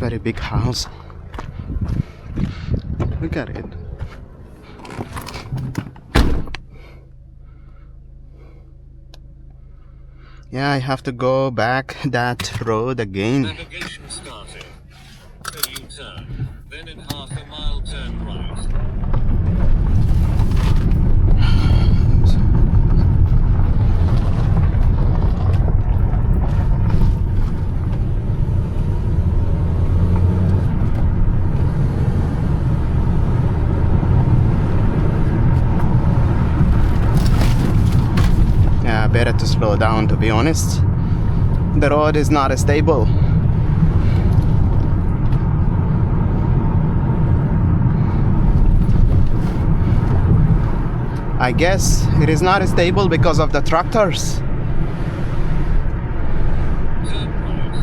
very big house. Look at it. Yeah, I have to go back that road again. Navigation started. A U-turn, then in half a mile turn right. Yeah, better to slow down, to be honest. The road is not stable. I guess it is not stable because of the tractors. Turn right.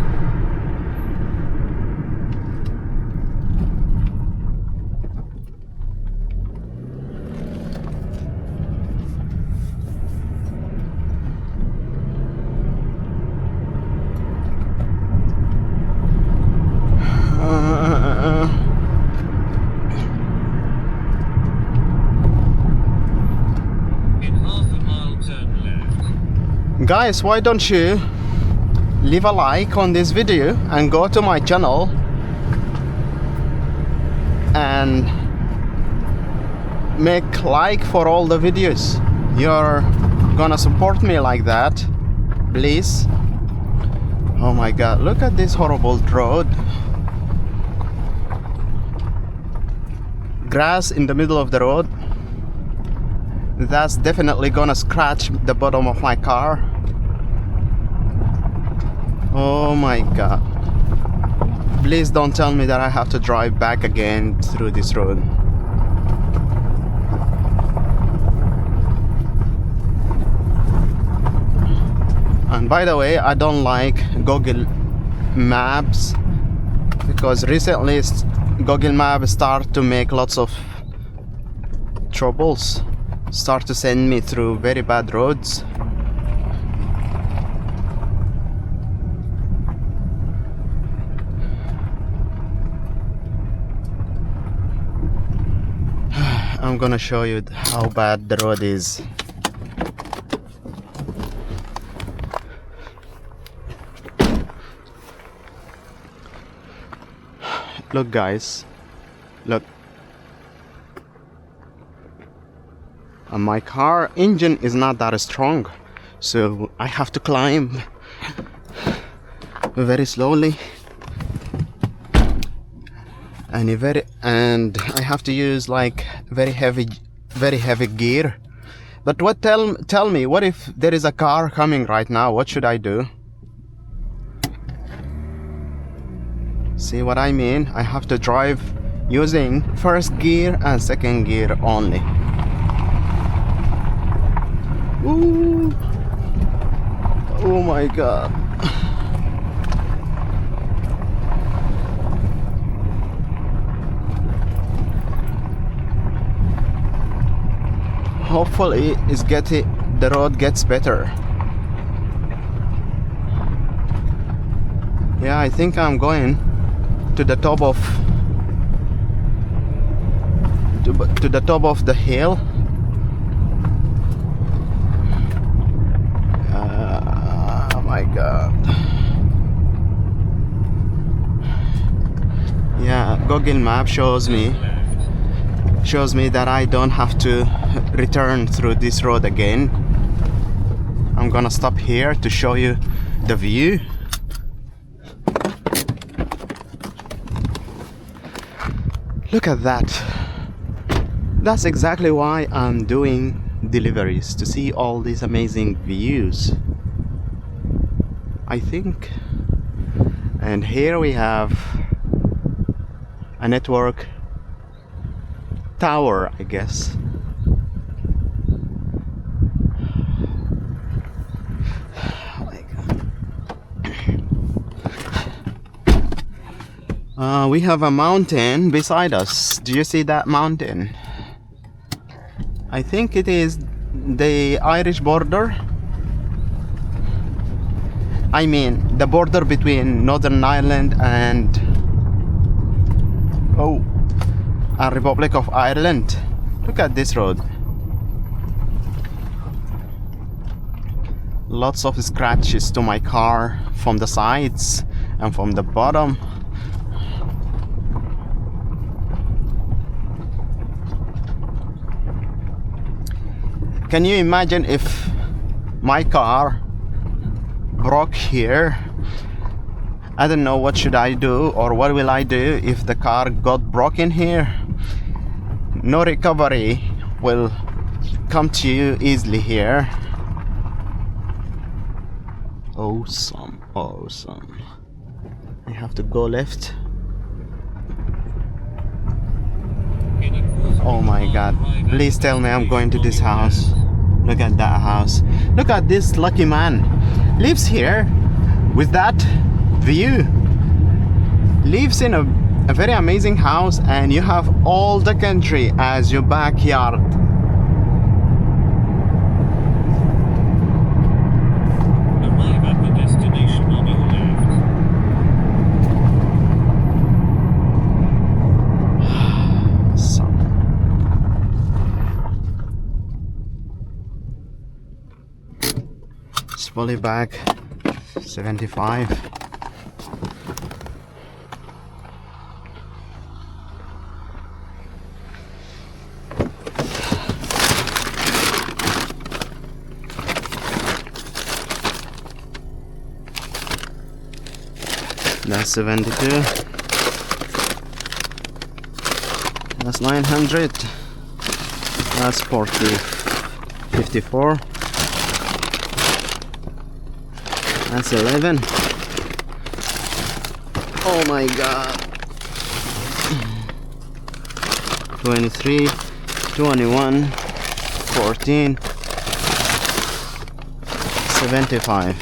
In half a mile turn left. Guys, why don't you leave a like on this video and go to my channel and make like for all the videos. You're gonna support me like that, please. Oh my god, look at this horrible road. Grass in the middle of the road. That's definitely gonna scratch the bottom of my car. Oh my god. Please don't tell me that I have to drive back again through this road. And by the way, I don't like Google Maps because recently Google Maps start to make lots of troubles. Start to send me through very bad roads. I'm gonna show you how bad the road is. Look guys, look. And my car engine is not that strong, so I have to climb very slowly and I have to use like very heavy gear. But what tell me, what if there is a car coming right now? What should I do? See what I mean? I have to drive using first gear and second gear only. Ooh. Oh my god. Hopefully the road gets better. Yeah, I think I'm going to the top of the hill. Oh my god. Yeah, Google Maps shows me that I don't have to return through this road again. I'm gonna stop here to show you the view. Look at that. That's exactly why I'm doing deliveries, to see all these amazing views, I think. And here we have a network tower, I guess. Oh my god. We have a mountain beside us. Do you see that mountain? I think it is the Irish border. I mean, the border between Northern Ireland and Oh, and Republic of Ireland. Look at this road. Lots of scratches to my car from the sides and from the bottom. Can you imagine if my car broke here? I don't know what should I do, or what will I do if the car got broken here. No recovery will come to you easily here. Awesome, awesome. I have to go left. Oh my god, please tell me I'm going to this house. Look at that house. Look at this lucky man. Lives here with that view. Lives in a very amazing house, and you have all the country as your backyard. Arrive at the destination on your left. Fully back 75. That's 72. That's 900. That's 40. 54. That's 11. Oh my god. 23, 21, 14, 75.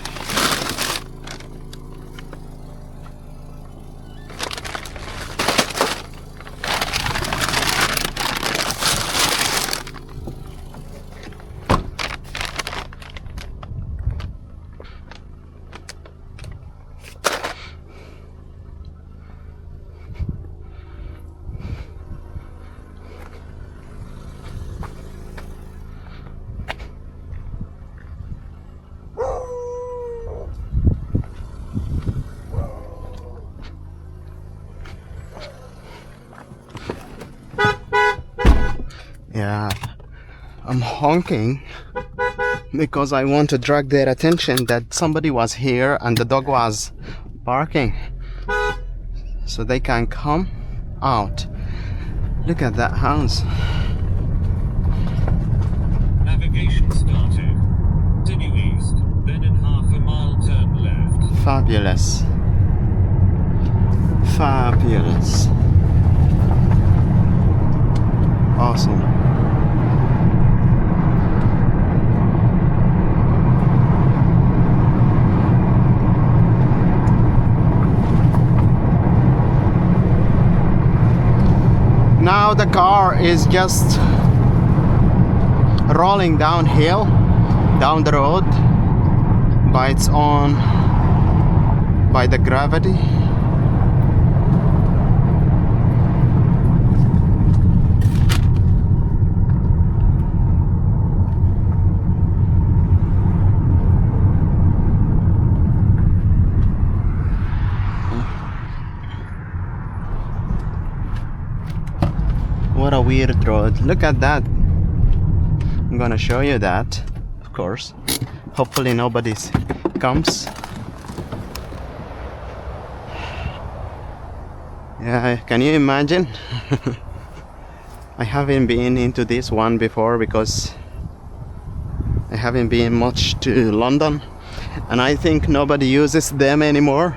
Yeah, I'm honking because I want to drag their attention that somebody was here and the dog was barking, so they can come out. Look at that house. Navigation started. Continue east, then in half a mile turn left. Fabulous. Fabulous. Awesome. Now the car is just rolling downhill, down the road by its own, by the gravity. What a weird road. Look at that. I'm gonna show you that, of course. Hopefully nobody comes. Yeah, can you imagine? I haven't been into this one before because I haven't been much to London, and I think nobody uses them anymore.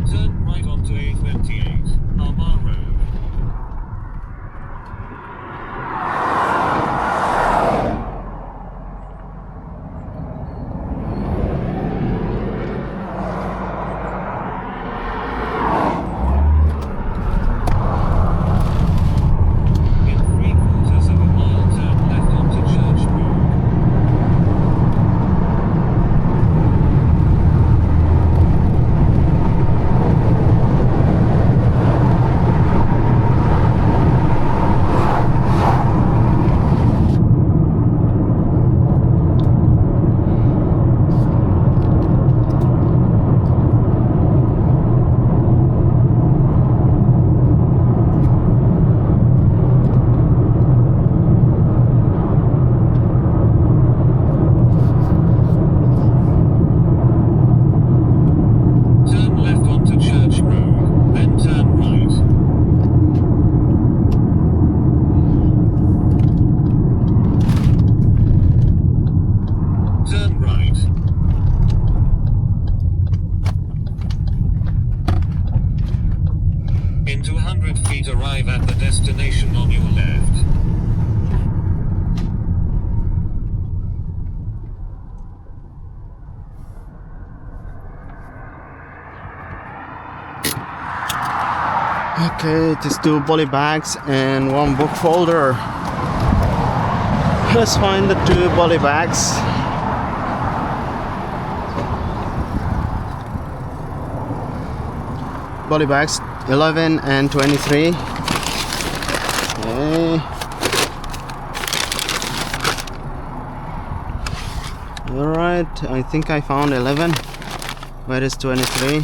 Turn right onto A28, Armagh Road. Okay, it is 2 poly bags and 1 book folder. Let's find the 2 poly bags. Poly bags 11 and 23. Okay. Alright, I think I found 11. Where is 23?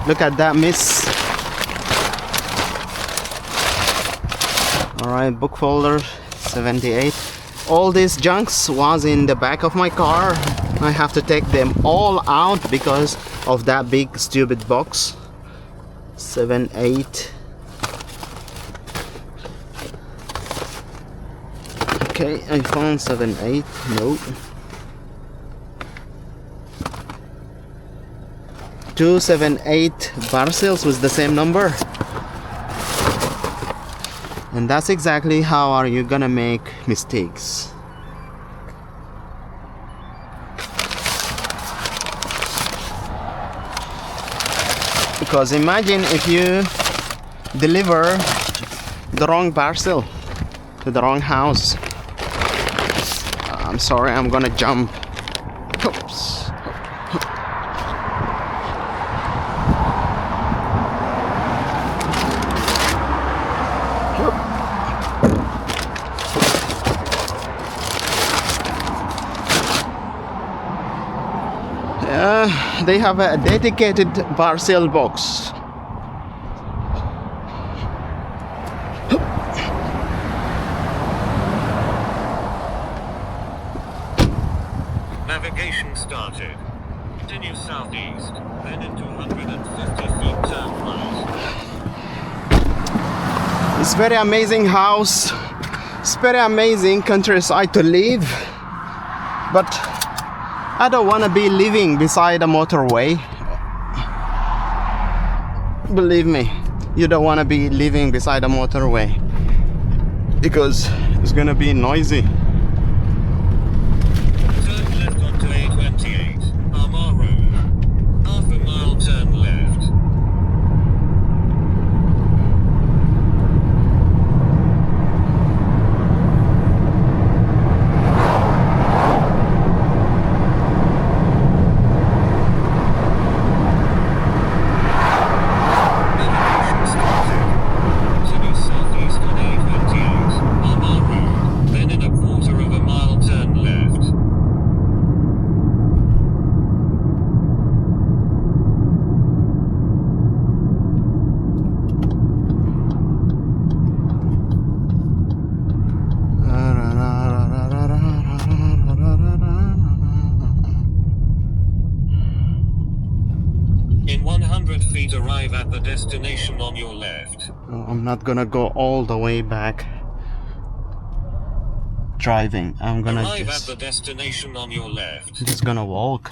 Look at that miss. Alright, book folder 78. All these junks was in the back of my car. I have to take them all out because of that big stupid box. 7, 8. Okay, I found 7, 8. No. 2, 7, 8 parcels with the same number. And that's exactly how are you gonna make mistakes. Because imagine if you deliver the wrong parcel to the wrong house. I'm sorry, I'm gonna jump. Oops. They have a dedicated parcel box. Navigation started. Continue southeast, then in 250 feet turn right. It's very amazing house. It's very amazing countryside to live. But I don't want to be living beside a motorway. Believe me, you don't want to be living beside a motorway because it's gonna be noisy. Turn left onto A28, Armagh Road. Half a mile turn left. In 100 feet, arrive at the destination on your left. I'm not gonna go all the way back driving. I'm gonna Arrive at the destination on your left. just gonna walk.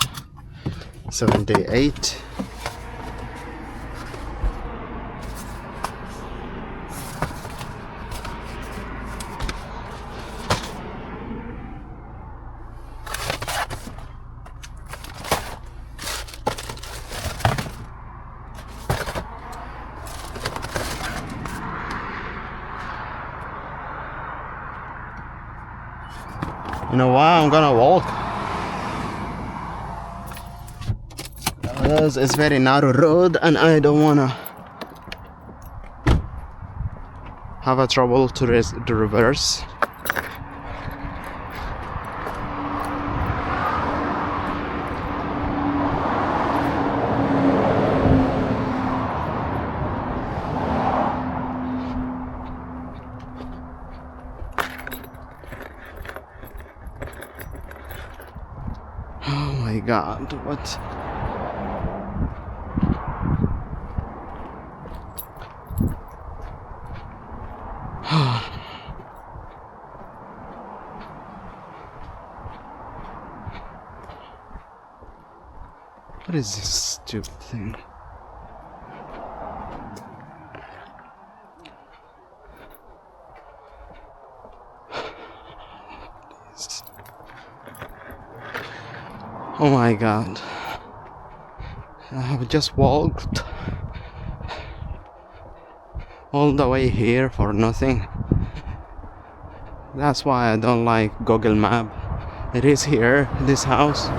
78. You know why I'm gonna walk? Because it's very narrow road and I don't wanna have a trouble to reverse. Oh my god, what? What is this stupid thing? Oh my god. I have just walked all the way here for nothing. That's why I don't like Google Map. It is here, this house.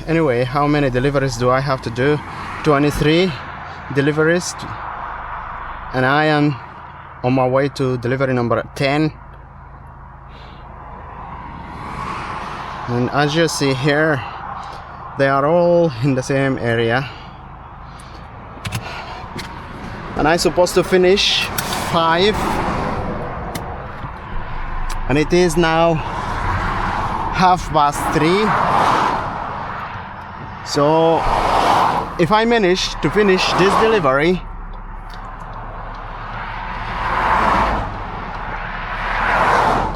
Anyway, how many deliveries do I have to do? 23 deliveries, and I am on my way to delivery number 10. And as you see here, they are all in the same area, and I'm supposed to finish 5, and it is now 3:30. So if I manage to finish this delivery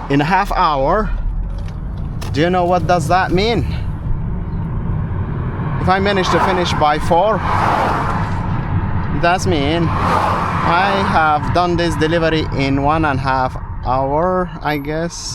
in a half hour, do you know what does that mean? If I manage to finish by 4, that means I have done this delivery in 1.5 hours, I guess.